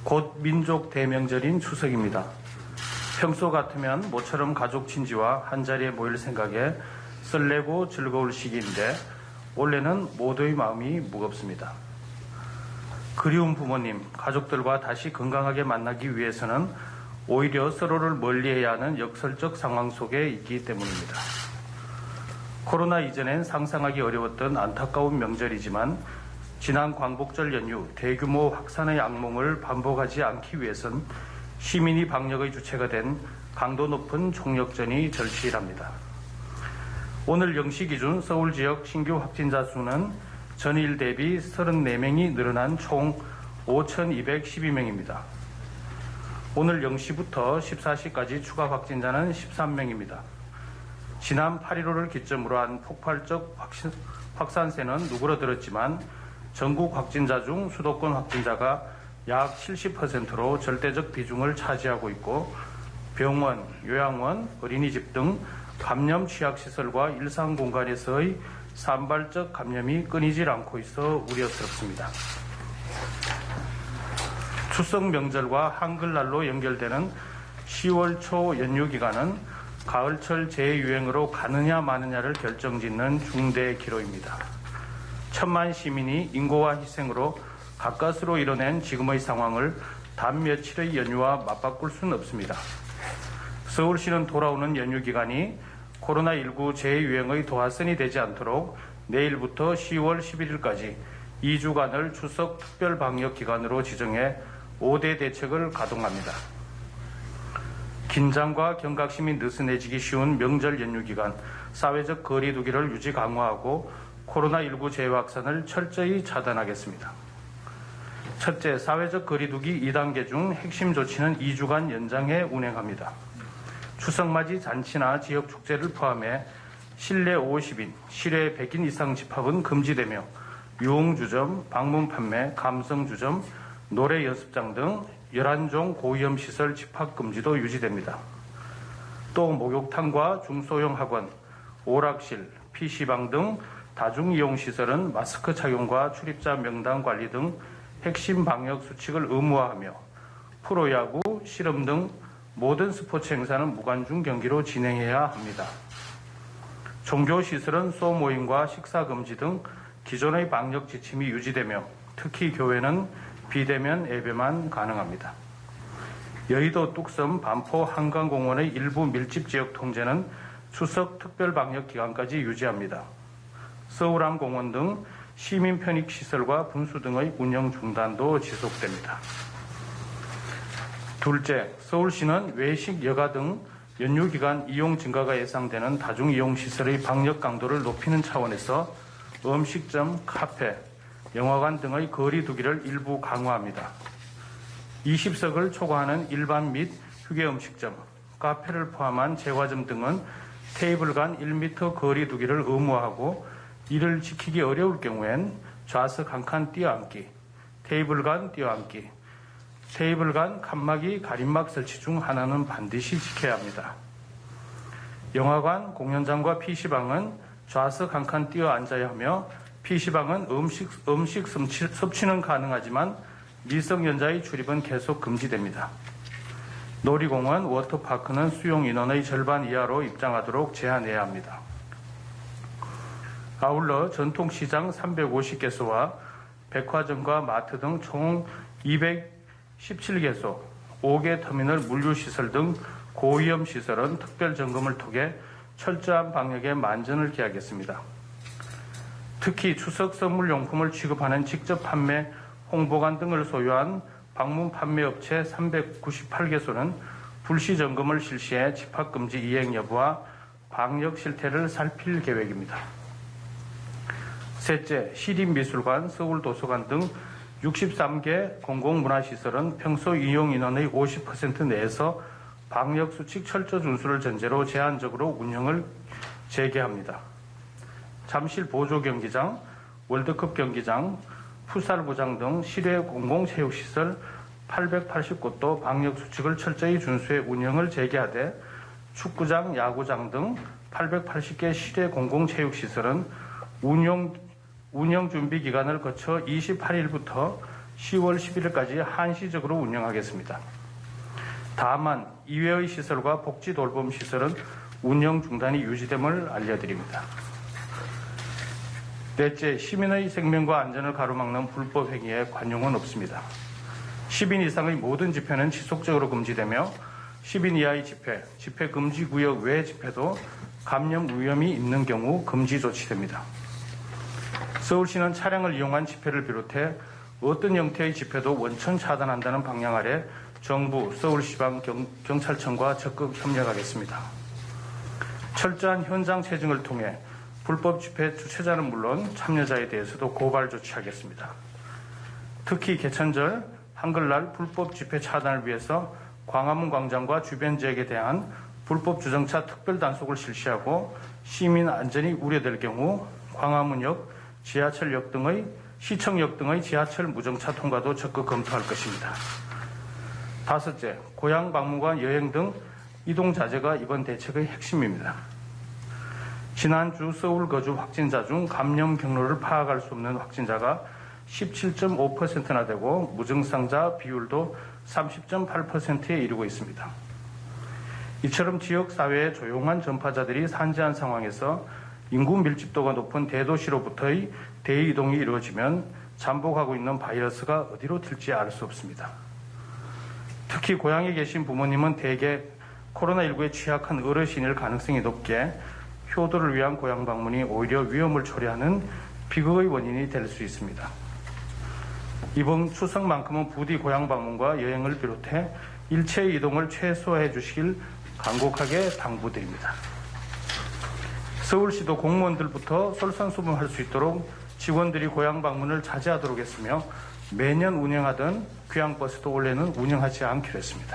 곧 민족 대명절인 추석입니다. 평소 같으면 모처럼 가족 친지와 한자리에 모일 생각에 설레고 즐거울 시기인데 올해는 모두의 마음이 무겁습니다. 그리운 부모님, 가족들과 다시 건강하게 만나기 위해서는 오히려 서로를 멀리해야 하는 역설적 상황 속에 있기 때문입니다. 코로나 이전엔 상상하기 어려웠던 안타까운 명절이지만 지난 광복절 연휴 대규모 확산의 악몽을 반복하지 않기 위해선 시민이 방역의 주체가 된 강도 높은 총력전이 절실합니다. 오늘 0시 기준 서울 지역 신규 확진자 수는 전일 대비 34명이 늘어난 총 5,212명입니다. 오늘 0시부터 14시까지 추가 확진자는 13명입니다. 지난 8.15를 기점으로 한 폭발적 확산세는 누그러들었지만 전국 확진자 중 수도권 확진자가 약 70%로 절대적 비중을 차지하고 있고 병원, 요양원, 어린이집 등 감염 취약시설과 일상공간에서의 산발적 감염이 끊이질 않고 있어 우려스럽습니다. 추석 명절과 한글날로 연결되는 10월 초 연휴 기간은 가을철 재유행으로 가느냐 마느냐를 결정짓는 중대 기로입니다. 천만 시민이 인고와 희생으로 가까스로 이뤄낸 지금의 상황을 단 며칠의 연휴와 맞바꿀 수는 없습니다. 서울시는 돌아오는 연휴 기간이 코로나19 재유행의 도화선이 되지 않도록 내일부터 10월 11일까지 2주간을 추석 특별 방역 기간으로 지정해 5대 대책을 가동합니다. 긴장과 경각심이 느슨해지기 쉬운 명절 연휴 기간 사회적 거리 두기를 유지 강화하고 코로나19 재확산을 철저히 차단하겠습니다. 첫째, 사회적 거리 두기 2단계 중 핵심 조치는 2주간 연장해 운행합니다. 추석맞이 잔치나 지역 축제를 포함해 실내 50인, 실외 100인 이상 집합은 금지되며 유흥주점, 방문 판매, 감성주점, 노래 연습장 등 11종 고위험 시설 집합 금지도 유지됩니다. 또 목욕탕과 중소형 학원, 오락실, PC방 등 다중이용시설은 마스크 착용과 출입자 명단 관리 등 핵심 방역 수칙을 의무화하며 프로야구, 실험 등 모든 스포츠 행사는 무관중 경기로 진행해야 합니다. 종교시설은 소모임과 식사금지 등 기존의 방역 지침이 유지되며 특히 교회는 비대면 예배만 가능합니다. 여의도 뚝섬 반포 한강공원의 일부 밀집지역 통제는 추석 특별방역 기간까지 유지합니다. 서울항공원 등 시민 편익시설과 분수 등의 운영 중단도 지속됩니다. 둘째, 서울시는 외식, 여가 등 연휴 기간 이용 증가가 예상되는 다중이용시설의 방역 강도를 높이는 차원에서 음식점, 카페, 영화관 등의 거리 두기를 일부 강화합니다. 20석을 초과하는 일반 및 휴게 음식점, 카페를 포함한 제과점 등은 테이블 간 1m 거리 두기를 의무화하고 이를 지키기 어려울 경우엔 좌석 한 칸 띄어앉기, 테이블 간 띄어앉기, 테이블 간 칸막이 가림막 설치 중 하나는 반드시 지켜야 합니다. 영화관, 공연장과 PC방은 좌석 한 칸 띄어 앉아야 하며 PC방은 음식 섭취는 가능하지만 미성년자의 출입은 계속 금지됩니다. 놀이공원, 워터파크는 수용 인원의 절반 이하로 입장하도록 제한해야 합니다. 아울러 전통시장 350개소와 백화점과 마트 등 총 217개소, 5개 터미널 물류시설 등 고위험 시설은 특별 점검을 통해 철저한 방역에 만전을 기하겠습니다. 특히 추석 선물용품을 취급하는 직접 판매, 홍보관 등을 소유한 방문 판매업체 398개소는 불시 점검을 실시해 집합금지 이행 여부와 방역 실태를 살필 계획입니다. 셋째, 시립미술관, 서울도서관 등 63개 공공문화시설은 평소 이용 인원의 50% 내에서 방역수칙 철저 준수를 전제로 제한적으로 운영을 재개합니다. 잠실 보조경기장, 월드컵 경기장, 풋살구장 등 실외 공공체육시설 880곳도 방역수칙을 철저히 준수해 운영을 재개하되 축구장, 야구장 등 880개 실외 공공체육시설은 운영 준비 기간을 거쳐 28일부터 10월 11일까지 한시적으로 운영하겠습니다. 다만 이외의 시설과 복지 돌봄 시설은 운영 중단이 유지됨을 알려드립니다. 넷째, 시민의 생명과 안전을 가로막는 불법 행위에 관용은 없습니다. 10인 이상의 모든 집회는 지속적으로 금지되며 10인 이하의 집회, 집회 금지 구역 외 집회도 감염 위험이 있는 경우 금지 조치됩니다. 서울시는 차량을 이용한 집회를 비롯해 어떤 형태의 집회도 원천 차단한다는 방향 아래 정부, 서울시방경찰청과 적극 협력하겠습니다. 철저한 현장 체증을 통해 불법 집회 주최자는 물론 참여자에 대해서도 고발 조치하겠습니다. 특히 개천절, 한글날 불법 집회 차단을 위해서 광화문 광장과 주변 지역에 대한 불법 주정차 특별 단속을 실시하고 시민 안전이 우려될 경우 광화문역, 지하철역 등의 시청역 등의 지하철 무정차 통과도 적극 검토할 것입니다. 다섯째, 고향 방문과 여행 등 이동 자제가 이번 대책의 핵심입니다. 지난주 서울 거주 확진자 중 감염 경로를 파악할 수 없는 확진자가 17.5%나 되고 무증상자 비율도 30.8%에 이르고 있습니다. 이처럼 지역사회의 조용한 전파자들이 산재한 상황에서 인구 밀집도가 높은 대도시로부터의 대이동이 이루어지면 잠복하고 있는 바이러스가 어디로 튈지 알 수 없습니다. 특히 고향에 계신 부모님은 대개 코로나19에 취약한 어르신일 가능성이 높게 효도를 위한 고향 방문이 오히려 위험을 초래하는 비극의 원인이 될 수 있습니다. 이번 추석만큼은 부디 고향 방문과 여행을 비롯해 일체의 이동을 최소화해 주시길 간곡하게 당부드립니다. 서울시도 공무원들부터 솔선수범할 수 있도록 직원들이 고향 방문을 자제하도록 했으며 매년 운영하던 귀향버스도 올해는 운영하지 않기로 했습니다.